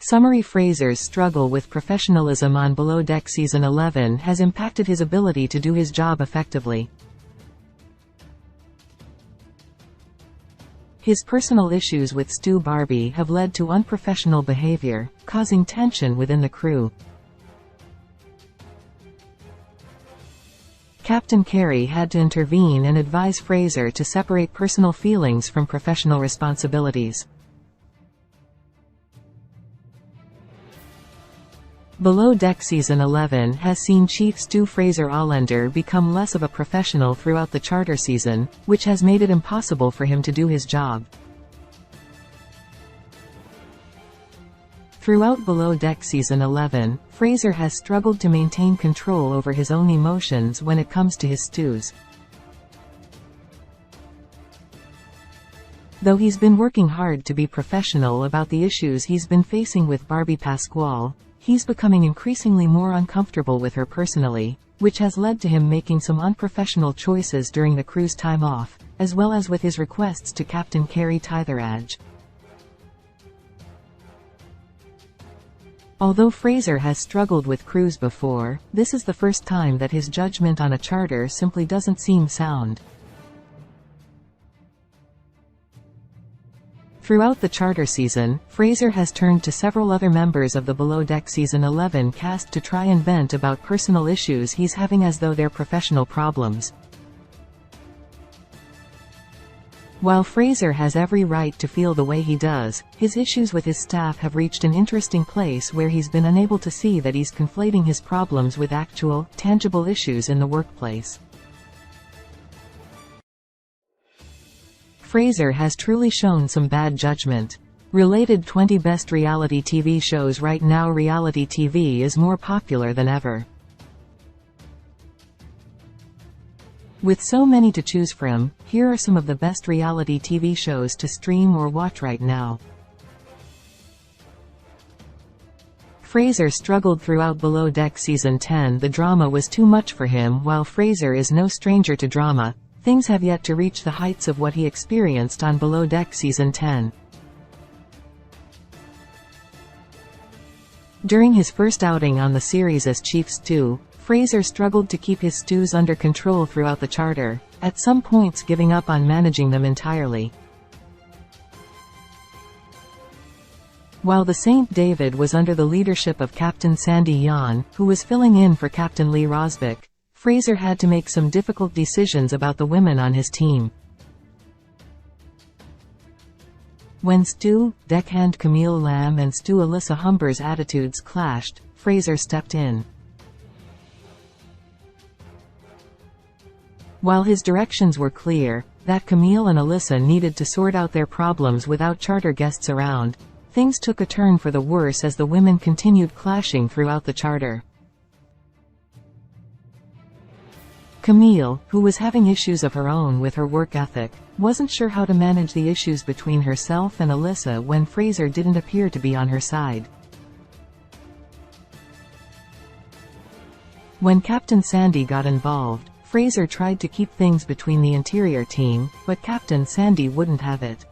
Summary: Fraser's struggle with professionalism on Below Deck Season 11 has impacted his ability to do his job effectively. His personal issues with Stu Barbie have led to unprofessional behavior, causing tension within the crew. Captain Kerry had to intervene and advise Fraser to separate personal feelings from professional responsibilities. Below Deck Season 11 has seen Chief Stu Fraser Allender become less of a professional throughout the charter season, which has made it impossible for him to do his job. Throughout Below Deck Season 11, Fraser has struggled to maintain control over his own emotions when it comes to his stews. Though he's been working hard to be professional about the issues he's been facing with Barbie Pasquale, he's becoming increasingly more uncomfortable with her personally, which has led to him making some unprofessional choices during the crew's time off, as well as with his requests to Captain Kerry Titherage. Although Fraser has struggled with crews before, this is the first time that his judgment on a charter simply doesn't seem sound. Throughout the charter season, Fraser has turned to several other members of the Below Deck Season 11 cast to try and vent about personal issues he's having as though they're professional problems. While Fraser has every right to feel the way he does, his issues with his staff have reached an interesting place where he's been unable to see that he's conflating his problems with actual, tangible issues in the workplace. Fraser has truly shown some bad judgment. Related 20 Best Reality TV Shows. Right now reality TV is more popular than ever. With so many to choose from, here are some of the best reality TV shows to stream or watch right now. Fraser struggled throughout Below Deck Season 10. The drama was too much for him. While Fraser is no stranger to drama, things have yet to reach the heights of what he experienced on Below Deck Season 10. During his first outing on the series as Chief Stu, Fraser struggled to keep his stews under control throughout the charter, at some points giving up on managing them entirely. While the St. David was under the leadership of Captain Sandy Yan, who was filling in for Captain Lee Rosbeck, Fraser had to make some difficult decisions about the women on his team. When Stu, Deckhand Camille Lamb and Stu Alyssa Humber's attitudes clashed, Fraser stepped in. While his directions were clear, that Camille and Alyssa needed to sort out their problems without charter guests around, things took a turn for the worse as the women continued clashing throughout the charter. Camille, who was having issues of her own with her work ethic, wasn't sure how to manage the issues between herself and Alyssa when Fraser didn't appear to be on her side. When Captain Sandy got involved, Fraser tried to keep things between the interior team, but Captain Sandy wouldn't have it.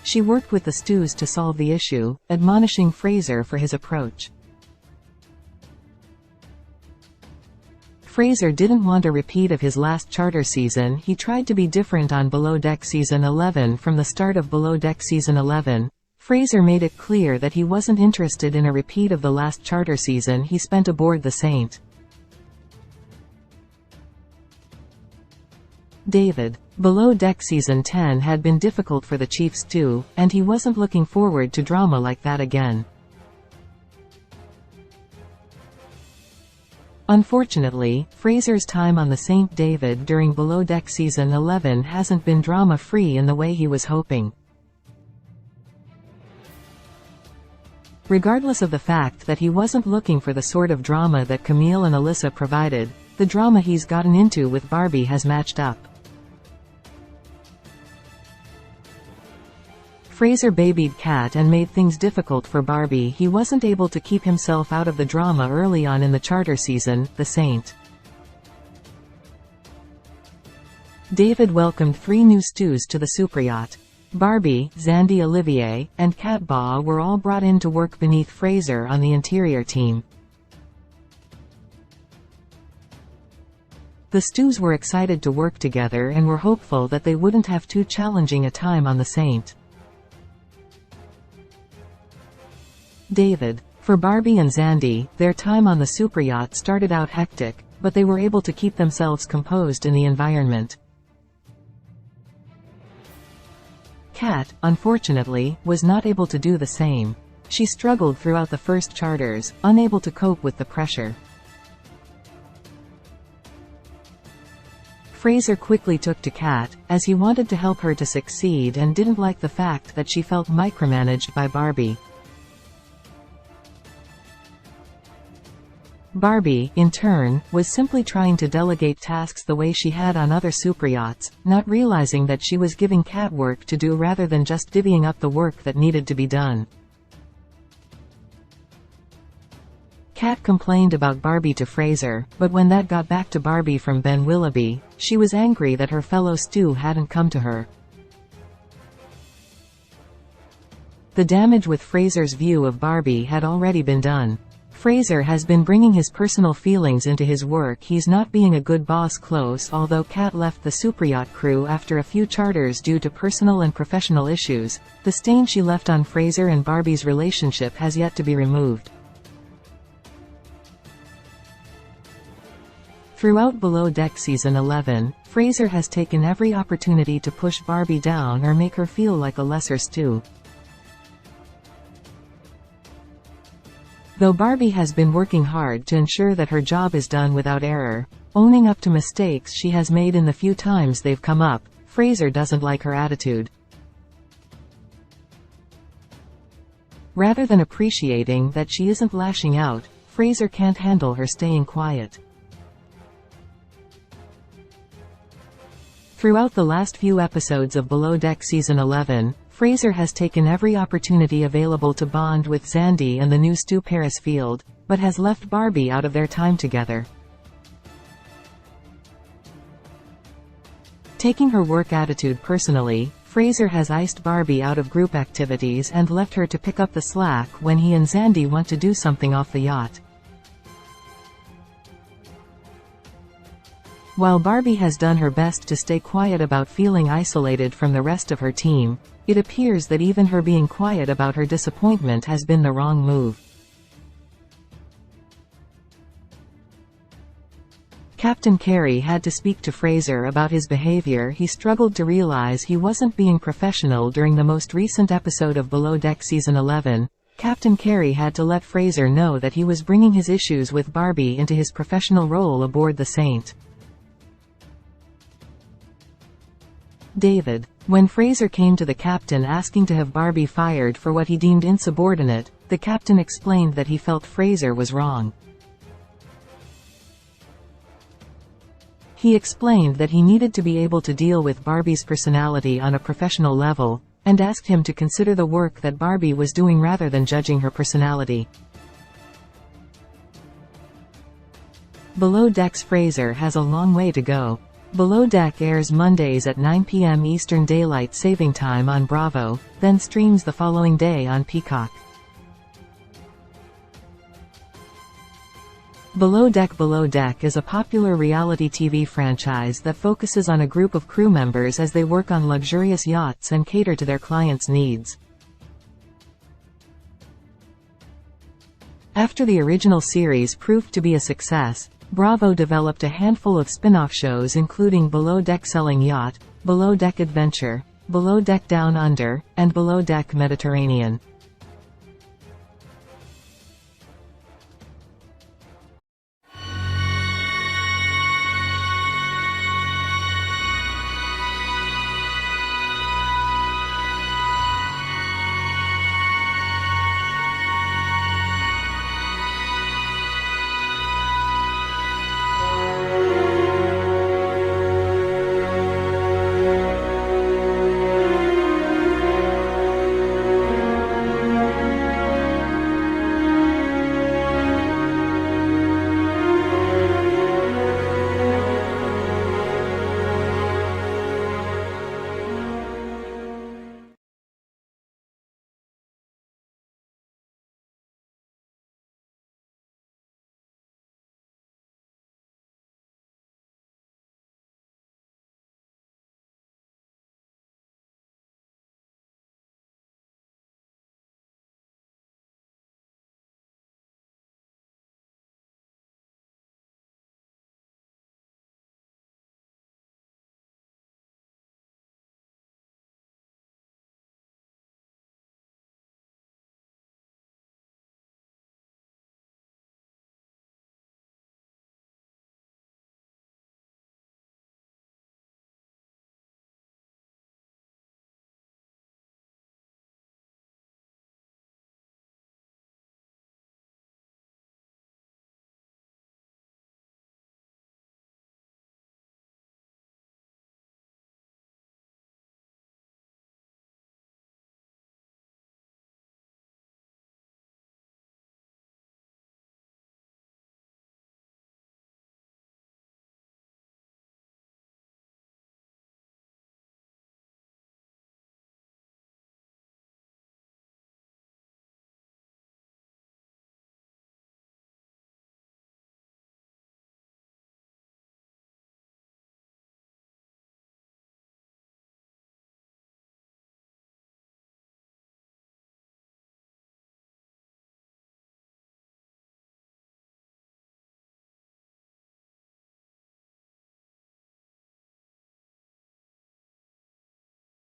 She worked with the Stews to solve the issue, admonishing Fraser for his approach. Fraser didn't want a repeat of his last charter season. He tried to be different on Below Deck Season 11. From the start of Below Deck Season 11, Fraser made it clear that he wasn't interested in a repeat of the last charter season he spent aboard the St. David. Below Deck Season 10 had been difficult for the Chief Stu, and he wasn't looking forward to drama like that again. Unfortunately, Fraser's time on the St. David during Below Deck Season 11 hasn't been drama-free in the way he was hoping. Regardless of the fact that he wasn't looking for the sort of drama that Camille and Alyssa provided, the drama he's gotten into with Barbie has matched up. Fraser babied Kat and made things difficult for Barbie. He wasn't able to keep himself out of the drama early on in the charter season. The St. David welcomed 3 new Stews to the superyacht. Barbie, Xandy Olivier, and Kat Baugh were all brought in to work beneath Fraser on the interior team. The Stews were excited to work together and were hopeful that they wouldn't have too challenging a time on the Saint. David. For Barbie and Xandy, their time on the superyacht started out hectic, but they were able to keep themselves composed in the environment. Kat, unfortunately, was not able to do the same. She struggled throughout the first charters, unable to cope with the pressure. Fraser quickly took to Kat, as he wanted to help her to succeed and didn't like the fact that she felt micromanaged by Barbie. Barbie, in turn, was simply trying to delegate tasks the way she had on other superyachts, not realizing that she was giving Kat work to do rather than just divvying up the work that needed to be done. Kat complained about Barbie to Fraser, but when that got back to Barbie from Ben Willoughby, she was angry that her fellow Stew hadn't come to her. The damage with Fraser's view of Barbie had already been done. Fraser has been bringing his personal feelings into his work. He's not being a good boss close. Although Kat left the superyacht crew after a few charters due to personal and professional issues, the stain she left on Fraser and Barbie's relationship has yet to be removed. Throughout Below Deck Season 11, Fraser has taken every opportunity to push Barbie down or make her feel like a lesser Stew. Though Barbie has been working hard to ensure that her job is done without error, owning up to mistakes she has made in the few times they've come up, Fraser doesn't like her attitude. Rather than appreciating that she isn't lashing out, Fraser can't handle her staying quiet. Throughout the last few episodes of Below Deck Season 11, Fraser has taken every opportunity available to bond with Xandy and the new Stew Paris Field, but has left Barbie out of their time together. Taking her work attitude personally, Fraser has iced Barbie out of group activities and left her to pick up the slack when he and Xandy want to do something off the yacht. While Barbie has done her best to stay quiet about feeling isolated from the rest of her team, it appears that even her being quiet about her disappointment has been the wrong move. Captain Carey had to speak to Fraser about his behavior. He struggled to realize he wasn't being professional during the most recent episode of Below Deck Season 11. Captain Carey had to let Fraser know that he was bringing his issues with Barbie into his professional role aboard the Saint. David. When Fraser came to the captain asking to have Barbie fired for what he deemed insubordinate, the captain explained that he felt Fraser was wrong. He explained that he needed to be able to deal with Barbie's personality on a professional level, and asked him to consider the work that Barbie was doing rather than judging her personality. Below Deck's Fraser has a long way to go. Below Deck airs Mondays at 9 p.m. Eastern Daylight Saving Time on Bravo, then streams the following day on Peacock. Below Deck is a popular reality TV franchise that focuses on a group of crew members as they work on luxurious yachts and cater to their clients' needs. After the original series proved to be a success, Bravo developed a handful of spin-off shows including Below Deck Selling Yacht, Below Deck Adventure, Below Deck Down Under, and Below Deck Mediterranean.